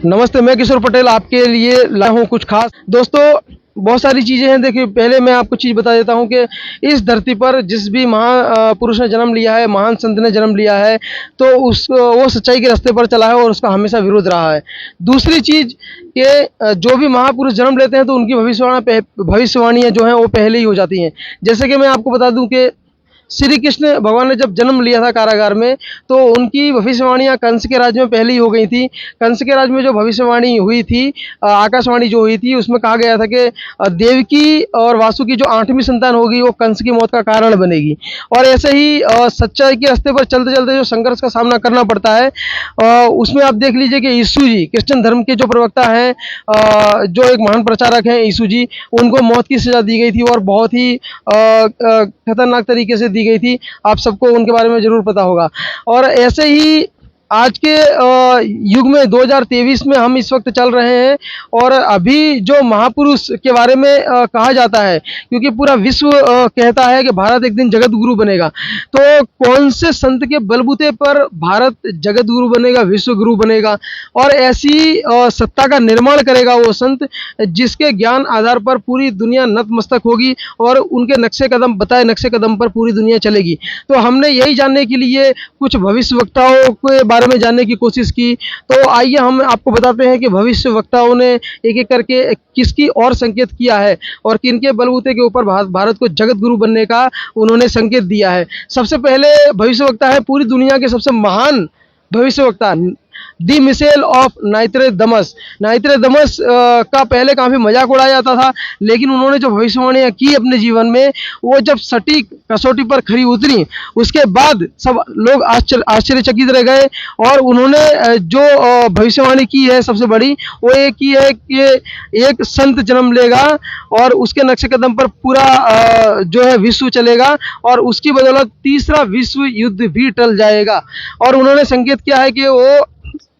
नमस्ते, मैं किशोर पटेल आपके लिए लाया हूँ कुछ खास। दोस्तों, बहुत सारी चीज़ें हैं। देखिए, पहले मैं आपको चीज़ बता देता हूँ कि इस धरती पर जिस भी महापुरुष ने जन्म लिया है, महान संत ने जन्म लिया है, तो वो सच्चाई के रास्ते पर चला है और उसका हमेशा विरोध रहा है। दूसरी चीज़ कि जो भी महापुरुष जन्म लेते हैं तो उनकी भविष्यवाणियाँ जो हैं वो पहले ही हो जाती हैं। जैसे कि मैं आपको बता दूँ कि श्री कृष्ण भगवान ने जब जन्म लिया था कारागार में, तो उनकी भविष्यवाणियाँ कंस के राज्य में पहले ही हो गई थी। कंस के राज्य में जो भविष्यवाणी हुई थी, आकाशवाणी जो हुई थी, उसमें कहा गया था कि देवकी और वासु की जो 8वीं संतान होगी वो कंस की मौत का कारण बनेगी। और ऐसे ही सच्चाई के रास्ते पर चलते-चलते जो संघर्ष का सामना करना पड़ता है, उसमें आप देख लीजिए कि यीशु जी, क्रिश्चियन धर्म के जो प्रवक्ता हैं, जो एक महान प्रचारक हैं यीशु जी, उनको मौत की सज़ा दी गई थी और बहुत ही खतरनाक तरीके से दी गई थी। आप सबको उनके बारे में ज़रूर पता होगा। और ऐसे ही आज के युग में 2023 में हम इस वक्त चल रहे हैं और अभी जो महापुरुष के बारे में कहा जाता है, क्योंकि पूरा विश्व कहता है कि भारत एक दिन जगत गुरु बनेगा। तो कौन से संत के बलबूते पर भारत जगत गुरु बनेगा, विश्व गुरु बनेगा और ऐसी सत्ता का निर्माण करेगा वो संत, जिसके ज्ञान आधार पर पूरी दुनिया नतमस्तक होगी और उनके बताए नक्शे कदम पर पूरी दुनिया चलेगी। तो हमने यही जानने के लिए कुछ भविष्य वक्ताओं के बारे में जानने की कोशिश की। तो आइए हम आपको बताते हैं कि भविष्य वक्ताओं ने एक-एक करके किसकी और संकेत किया है और किनके बलबूते के ऊपर भारत को जगत गुरु बनने का उन्होंने संकेत दिया है। सबसे पहले भविष्य वक्ता है पूरी दुनिया के सबसे महान भविष्य वक्ता, दी मिसेल ऑफ नाइस्ट्रेडमस। नाइस्ट्रेडमस का पहले काफ़ी मजाक उड़ाया जाता था, लेकिन उन्होंने जो भविष्यवाणियाँ की अपने जीवन में, वो जब सटीक कसौटी पर खरी उतरी, उसके बाद सब लोग आश्चर्यचकित रह गए। और उन्होंने जो भविष्यवाणी की है सबसे बड़ी, वो ये की है कि एक संत जन्म लेगा और उसके नक्शे कदम पर पूरा जो है विश्व चलेगा और उसकी बदौलत तीसरा विश्व युद्ध भी टल जाएगा। और उन्होंने संकेत किया है कि वो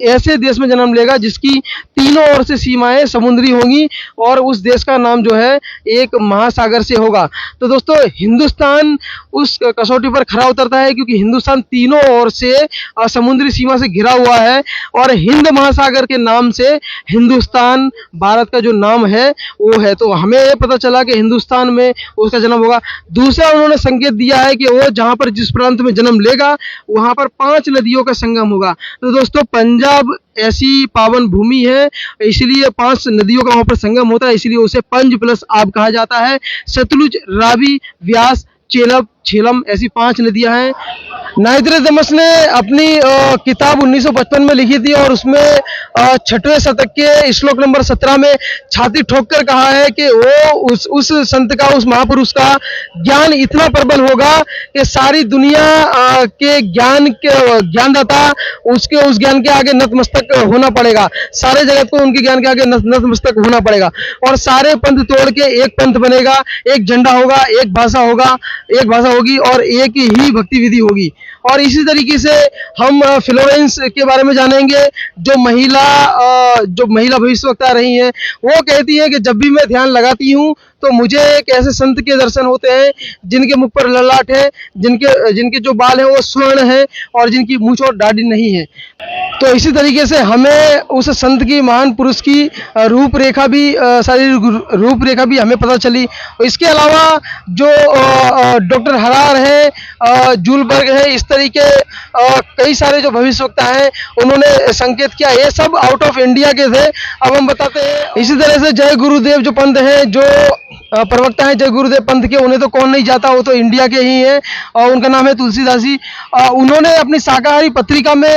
ऐसे देश में जन्म लेगा जिसकी तीनों ओर से सीमाएं समुद्री होंगी और उस देश का नाम जो है एक महासागर से होगा। तो दोस्तों, हिंदुस्तान उस कसौटी पर खरा उतरता है क्योंकि हिंदुस्तान तीनों ओर से समुद्री सीमा से घिरा हुआ है और हिंद महासागर के नाम से हिंदुस्तान, भारत का जो नाम है वो है। तो हमें ये पता चला कि हिंदुस्तान में उसका जन्म होगा। दूसरा, उन्होंने संकेत दिया है कि वो जहाँ पर जिस प्रांत में जन्म लेगा वहाँ पर 5 नदियों का संगम होगा। तो दोस्तों, पंजाब ऐसी पावन भूमि है, इसलिए 5 नदियों का वहाँ पर संगम होता है, इसलिए उसे पंज प्लस आब कहा जाता है। सतलुज, रावी, व्यास, झेलम ऐसी 5 नदियां हैं। नाइस्ट्रेडमस ने अपनी किताब 1955 में लिखी थी और उसमें 6वें शतक के श्लोक नंबर 17 में छाती ठोककर कहा है कि वो उस संत का, उस महापुरुष का ज्ञान इतना प्रबल होगा कि सारी दुनिया के ज्ञानदाता उसके उस ज्ञान के आगे नतमस्तक होना पड़ेगा। सारे जगत को उनके ज्ञान के आगे नतमस्तक होना पड़ेगा और सारे पंथ तोड़ के एक पंथ बनेगा, एक झंडा होगा, एक भाषा होगी और एक ही भक्ति विधि होगी। और इसी तरीके से हम फ्लोरेंस के बारे में जानेंगे, जो महिला भविष्यवक्ता रही हैं। वो कहती हैं कि जब भी मैं ध्यान लगाती हूँ तो मुझे एक ऐसे संत के दर्शन होते हैं जिनके मुख पर ललाट है, जिनके जो बाल हैं वो स्वर्ण है और जिनकी मूंछ और दाढ़ी नहीं है। तो इसी तरीके से हमें उस संत की, महान पुरुष की रूपरेखा भी, शारीरिक रूपरेखा भी हमें पता चली। इसके अलावा जो डॉक्टर हरार है, जूलबर्ग है, इस तरीके कई सारे जो भविष्यवक्ता हैं उन्होंने संकेत किया। ये सब आउट ऑफ इंडिया के थे। अब हम बताते हैं इसी तरह से जय गुरुदेव जो पंथ है, जो प्रवक्ता है जय गुरुदेव पंथ के, उन्हें तो कौन नहीं जाता, वो तो इंडिया के ही हैं और उनका नाम है तुलसीदास जी। उन्होंने अपनी शाकाहारी पत्रिका में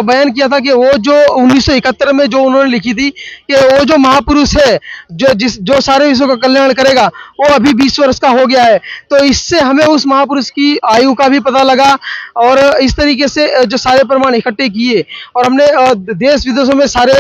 बयान किया था कि वो जो 1971 में जो उन्होंने लिखी थी कि वो जो महापुरुष है जो सारे विश्व का कल्याण करेगा, वो अभी 20 वर्ष का हो गया है। तो इससे हमें उस महापुरुष की आयु का भी पता लगा और इस तरीके से जो सारे प्रमाण इकट्ठे किए और हमने देश विदेशों में सारे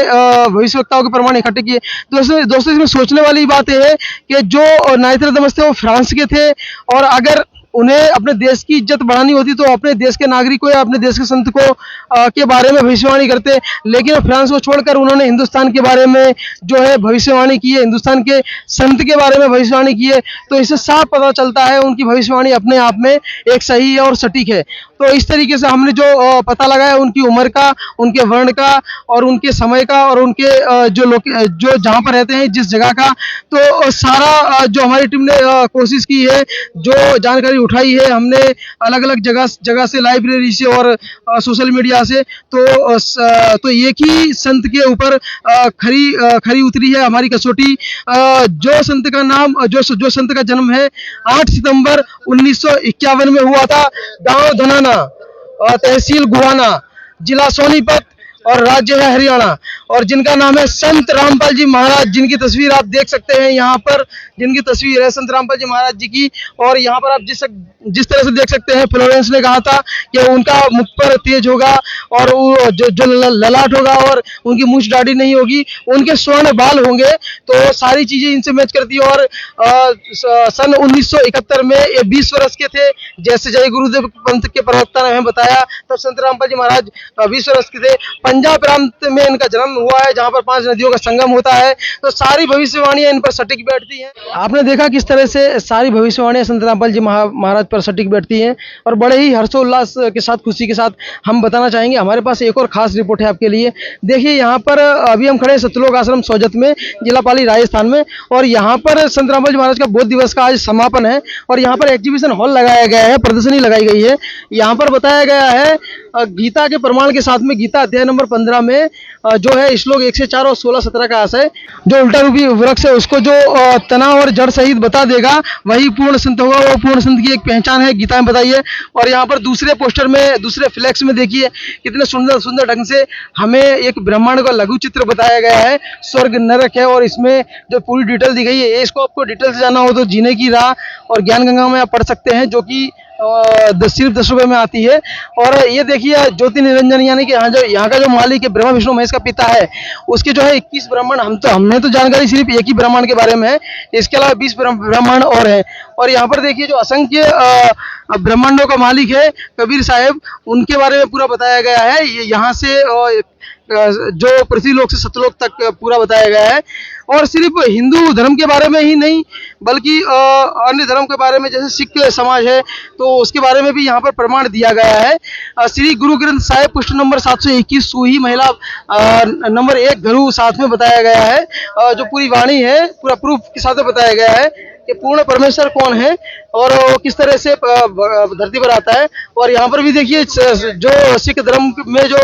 भविष्यवक्ताओं के प्रमाण इकट्ठे किए। दोस्तों, इसमें सोचने वाली बात यह है कि जो नाइस्ट्रेडमस थे वो फ्रांस के थे और अगर उन्हें अपने देश की इज्जत बढ़ानी होती तो अपने देश के नागरिक को या अपने देश के संत को के बारे में भविष्यवाणी करते, लेकिन फ्रांस को छोड़कर उन्होंने हिंदुस्तान के बारे में जो है भविष्यवाणी की है, हिंदुस्तान के संत के बारे में भविष्यवाणी की है। तो इससे साफ पता चलता है उनकी भविष्यवाणी अपने आप में एक सही है और सटीक है। तो इस तरीके से हमने जो पता लगाया उनकी उम्र का, उनके वर्ण का और उनके समय का और उनके जो जहाँ पर रहते हैं जिस जगह का, तो सारा जो हमारी टीम ने कोशिश की है, जो जानकारी उठाई है हमने अलग अलग जगह से, लाइब्रेरी से और सोशल मीडिया से, तो एक ही संत के ऊपर खरी उतरी है हमारी कसौटी। जो संत का नाम जो संत का जन्म है 8 सितंबर 1951 में हुआ था, गांव धनाना, तहसील गुहाना, जिला सोनीपत और राज्य है हरियाणा, और जिनका नाम है संत रामपाल जी महाराज, जिनकी तस्वीर आप देख सकते हैं यहाँ पर, जिनकी तस्वीर है संत रामपाल जी महाराज जी की। और यहाँ पर आप जिस तरह से देख सकते हैं, फ्लोरेंस ने कहा था कि उनका मुख पर तेज होगा और जो ललाट होगा और उनकी मूछ दाढ़ी नहीं होगी, उनके स्वर्ण बाल होंगे, तो सारी चीजें इनसे मैच करती है। और सन 1971 में ये 20 वर्ष के थे, जैसे जय गुरुदेव पंथ के प्रवक्ता ने हमें बताया, तब संत रामपाल जी महाराज 20 वर्ष के थे। पंजाब प्रांत में इनका जन्म हुआ है, जहाँ पर 5 नदियों का संगम होता है। तो सारी भविष्यवाणियां इन पर सटीक बैठती हैं। आपने देखा किस तरह से सारी भविष्यवाणियां संत रामपाल जी महाराज पर सटीक बैठती हैं, और बड़े ही हर्षोल्लास के साथ, खुशी के साथ हम बताना चाहेंगे। हमारे पास एक और खास रिपोर्ट है आपके लिए। देखिए यहाँ पर अभी हम खड़े हैं सतलोक आश्रम सोजत में, जिला पाली राजस्थान में, और यहाँ पर संत रामपाल जी महाराज का बौद्ध दिवस का आज समापन है। और यहाँ पर एग्जीबिशन हॉल लगाया गया है, प्रदर्शनी लगाई गई है। यहाँ पर बताया गया है गीता के प्रमाण के साथ में, गीता अध्याय नंबर 15 में जो है श्लोक 1 से 4 और 16-17 का आशय, जो उल्टा रूपी वृक्ष है उसको जो तना और जड़ सहित बता देगा वही पूर्ण संत होगा। वो पूर्ण संत की एक पहचान है, गीता में बताई है। और यहाँ पर दूसरे पोस्टर में, दूसरे फ्लैक्स में देखिए कितने सुंदर सुंदर ढंग से हमें एक ब्रह्मांड का लघु चित्र बताया गया है, स्वर्ग नरक है, और इसमें जो पूरी डिटेल दी गई है, इसको आपको डिटेल से जानना हो तो जीने की राह और ज्ञान गंगा में आप पढ़ सकते हैं, जो कि सिर्फ 10 रुपए में आती है। और ये देखिए ज्योति निरंजन, यानी कि यहाँ का जो मालिक है, ब्रह्मा विष्णु महेश का पिता है, उसके जो है 21 ब्रह्मांड, हमने तो जानकारी सिर्फ एक ही ब्रह्मांड के बारे में है, इसके अलावा 20 ब्रह्मांड और है। और यहाँ पर देखिए जो असंख्य ब्रह्मांडों का मालिक है कबीर साहब, उनके बारे में पूरा बताया गया है। यहाँ से जो पृथ्वीलोक से सतलोक तक पूरा बताया गया है। और सिर्फ हिंदू धर्म के बारे में ही नहीं, बल्कि अन्य धर्म के बारे में, जैसे सिख समाज है तो उसके बारे में भी यहाँ पर प्रमाण दिया गया है। श्री गुरु ग्रंथ साहिब पृष्ठ नंबर 721 सूही महिला नंबर 1 घरू साथ में बताया गया है, जो पूरी वाणी है, पूरा प्रूफ के साथ बताया गया है कि पूर्ण परमेश्वर कौन है और वो किस तरह से धरती पर आता है। और यहाँ पर भी देखिए जो सिख धर्म में जो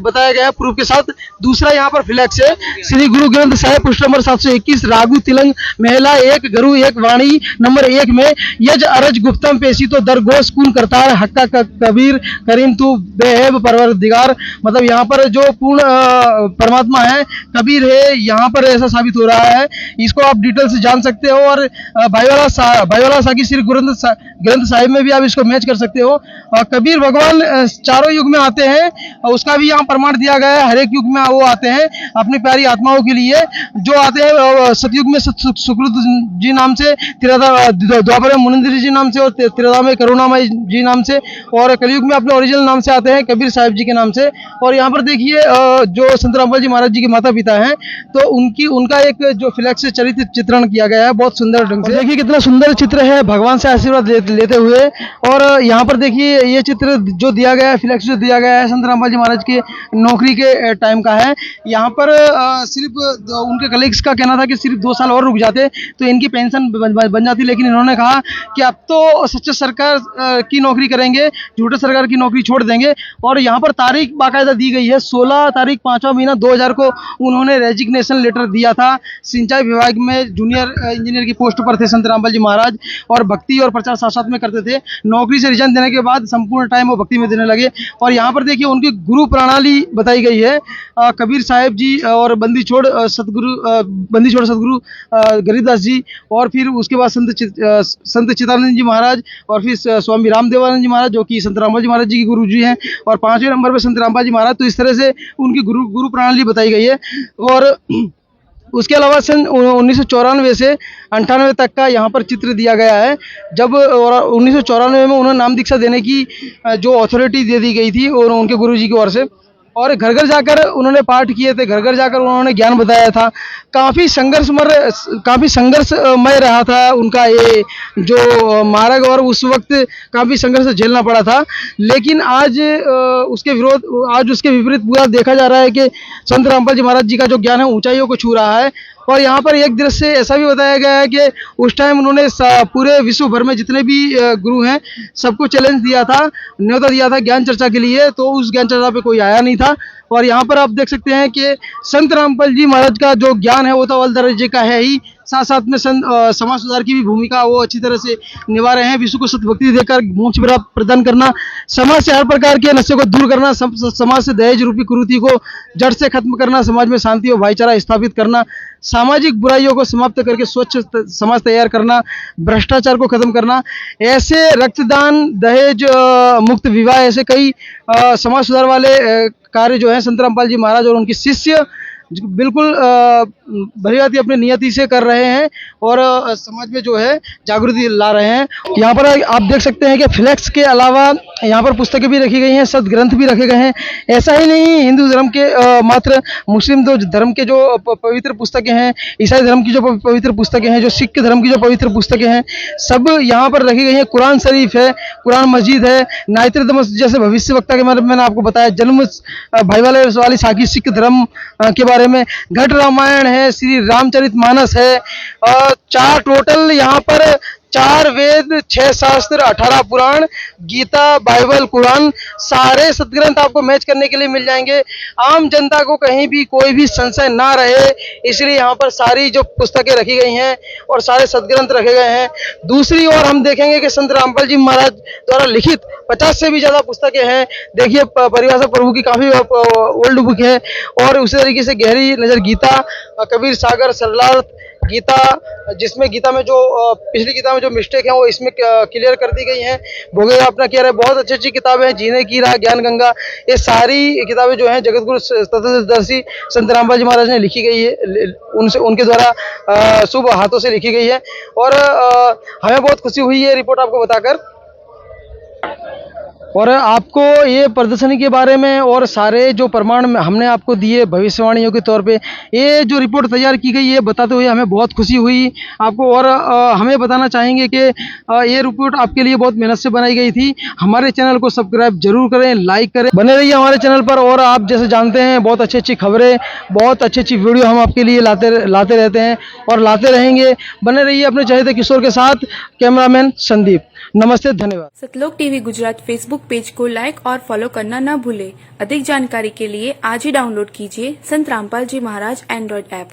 बताया गया है प्रूफ के साथ। दूसरा यहाँ पर फ्लैक्स है, श्री गुरु ग्रंथ साहिब पृष्ठ नंबर 721 रागु तिलंग महिला 1 घरू 1 वाणी नंबर 1 में यज अरज गुप्तम पेशी तो दरगोश कून करतार हक्का कबीर करीम तू बेहब परवरदिगार। मतलब यहाँ पर जो पूर्ण परमात्मा है कबीर है, यहाँ पर ऐसा साबित हो रहा है। इसको आप डिटेल से जान सकते हो। और भाईवाला साकी श्री ग्रंथ साहिब में भी आप इसको मैच कर सकते हो। कबीर भगवान चारों युग में आते हैं, उसका भी यहाँ प्रमाण दिया गया है। हर एक युग में वो आते हैं अपनी प्यारी आत्माओं के लिए। जो आते हैं सतयुग में सुकृत जी नाम से, द्वापर में मुनिंद्र जी नाम से, और त्रेता में करुणामय जी नाम से, और कलयुग में अपने ओरिजिनल नाम से आते हैं कबीर साहिब जी के नाम से। और यहाँ पर देखिए जो संत रामपाल जी महाराज जी के माता पिता हैं, तो उनका एक जो फ्लैक्स से चरित्र चित्रण किया गया है बहुत सुंदर ढंग से। देखिए कितना सुंदर चित्र है, भगवान से आशीर्वाद लेते हुए। और यहाँ पर देखिए ये चित्र जो दिया गया है, फ्लैक्स जो दिया गया है, संत रामपाल जी महाराज के नौकरी के टाइम का है। यहाँ पर सिर्फ उनके कलीग्स का कहना था कि सिर्फ 2 साल और रुक जाते तो इनकी पेंशन बन जाती, लेकिन इन्होंने कहा कि अब तो सच्चे सरकार की नौकरी करेंगे, झूठे सरकार की नौकरी छोड़ देंगे। और यहाँ पर तारीख बाकायदा दी गई है, 16 तारीख 5वां महीना 2000 को उन्होंने रेजिग्नेशन लेटर दिया था। सिंचाई विभाग में जूनियर इंजीनियर की पोस्ट पर थे संत रामपाल जी महाराज, और भक्ति और प्रचार साथ साथ में करते थे। नौकरी से रिजाइन देने के बाद संपूर्ण टाइम वो भक्ति में देने लगे। और यहाँ पर देखिए उनकी गुरु प्रणाली बताई गई है, कबीर साहिब जी और बंदी छोड़ सतगुरु गरीबदास जी, और फिर उसके बाद संत चिदानंद जी महाराज, और फिर स्वामी रामदेवानंद जी महाराज जो कि संत रामपाल जी महाराज जी के गुरु जी हैं, और 5वें नंबर पे संत रामपाल जी महाराज। तो इस तरह से उनकी गुरु प्रणाली बताई गई है। और उसके अलावा सन 1994 से 98 तक का यहाँ पर चित्र दिया गया है, जब और 1994 में उन्हें नाम दीक्षा देने की जो अथॉरिटी दे दी गई थी और उनके गुरुजी की ओर से, और घर घर जाकर उन्होंने पाठ किए थे, घर घर जाकर उन्होंने ज्ञान बताया था। काफ़ी संघर्षमय रहा था उनका ये जो मार्ग, और उस वक्त काफ़ी संघर्ष झेलना पड़ा था। लेकिन आज उसके विपरीत पूरा देखा जा रहा है कि संत रामपाल जी महाराज जी का जो ज्ञान है ऊंचाइयों को छू रहा है। और यहाँ पर एक दृश्य ऐसा भी बताया गया है कि उस टाइम उन्होंने पूरे विश्व भर में जितने भी गुरु हैं सबको चैलेंज दिया था, न्योता दिया था ज्ञान चर्चा के लिए, तो उस ज्ञान चर्चा पे कोई आया नहीं था। और यहाँ पर आप देख सकते हैं कि संत रामपाल जी महाराज का जो ज्ञान है वो तो अव्वल दर्जे का है ही, साथ साथ में समाज सुधार की भी भूमिका वो अच्छी तरह से निभा रहे हैं। विश्व को सतभक्ति देकर मोक्ष प्रदान करना, समाज से हर प्रकार के नशे को दूर करना, समाज से दहेज रूपी कुरीति को जड़ से खत्म करना, समाज में शांति और भाईचारा स्थापित करना, सामाजिक बुराइयों को समाप्त करके स्वच्छ समाज तैयार करना, भ्रष्टाचार को खत्म करना, ऐसे रक्तदान, दहेज मुक्त विवाह, ऐसे कई समाज सुधार वाले कार्य जो है संत रामपाल जी महाराज और उनके शिष्य बिल्कुल भली भांति अपनी नियति से कर रहे हैं और समाज में जो है जागृति ला रहे हैं। यहाँ पर आप देख सकते हैं कि फ्लैक्स के अलावा यहाँ पर पुस्तकें भी रखी गई हैं, सदग्रंथ भी रखे गए हैं। ऐसा ही नहीं, हिंदू धर्म के मात्र मुस्लिम धर्म के जो पवित्र पुस्तकें हैं, ईसाई धर्म की जो पवित्र पुस्तकें हैं, जो सिख धर्म की जो पवित्र पुस्तकें हैं, सब यहाँ पर रखी गई हैं। कुरान शरीफ है, कुरान मस्जिद है, नाइत्रदमस जैसे भविष्य वक्ता के बारे में मैंने आपको बताया, जन्म भाई वाली साखी सिख धर्म के बारे में, घट रामायण है, श्री रामचरितमानस है, 4 टोटल यहाँ पर 4 वेद, 6 शास्त्र, 18 पुराण, गीता, बाइबल, कुरान, सारे सदग्रंथ आपको मैच करने के लिए मिल जाएंगे। आम जनता को कहीं भी कोई भी संशय ना रहे, इसलिए यहाँ पर सारी जो पुस्तकें रखी गई हैं और सारे सदग्रंथ रखे गए हैं। दूसरी ओर हम देखेंगे कि संत रामपाल जी महाराज द्वारा लिखित 50 से भी ज्यादा पुस्तकें हैं। देखिए, परिभाषा प्रभु की काफी ओल्ड बुक है, और उसी तरीके से गहरी नजर गीता, कबीर सागर, सरलार्थ गीता, जिसमें गीता में जो पिछली गीता में जो मिस्टेक है वो इसमें क्लियर कर दी गई हैं। भोगे अपना कह रहे हैं, बहुत अच्छी किताबें हैं, जीने की राह, ज्ञान गंगा, ये सारी किताबें जो हैं जगतगुरु तत्वदर्शी संत रामपाल जी महाराज ने लिखी गई है, उनके द्वारा शुभ हाथों से लिखी गई है। और हमें बहुत खुशी हुई है रिपोर्ट आपको बताकर। और आपको ये प्रदर्शनी के बारे में और सारे जो प्रमाण हमने आपको दिए भविष्यवाणियों के तौर पे, ये जो रिपोर्ट तैयार की गई है बताते हुए हमें बहुत खुशी हुई आपको। और हमें बताना चाहेंगे कि ये रिपोर्ट आपके लिए बहुत मेहनत से बनाई गई थी। हमारे चैनल को सब्सक्राइब जरूर करें, लाइक करें, बने रहिए हमारे चैनल पर। और आप जैसे जानते हैं बहुत अच्छी खबरें, बहुत अच्छी वीडियो हम आपके लिए लाते रहते हैं और लाते रहेंगे। बने रहिए अपने चहेते किशोर के साथ। कैमरामैन संदीप, नमस्ते, धन्यवाद। सतलोक टीवी गुजरात फेसबुक पेज को लाइक और फॉलो करना न भूलें। अधिक जानकारी के लिए आज ही डाउनलोड कीजिए संत रामपाल जी महाराज एंड्रॉइड ऐप।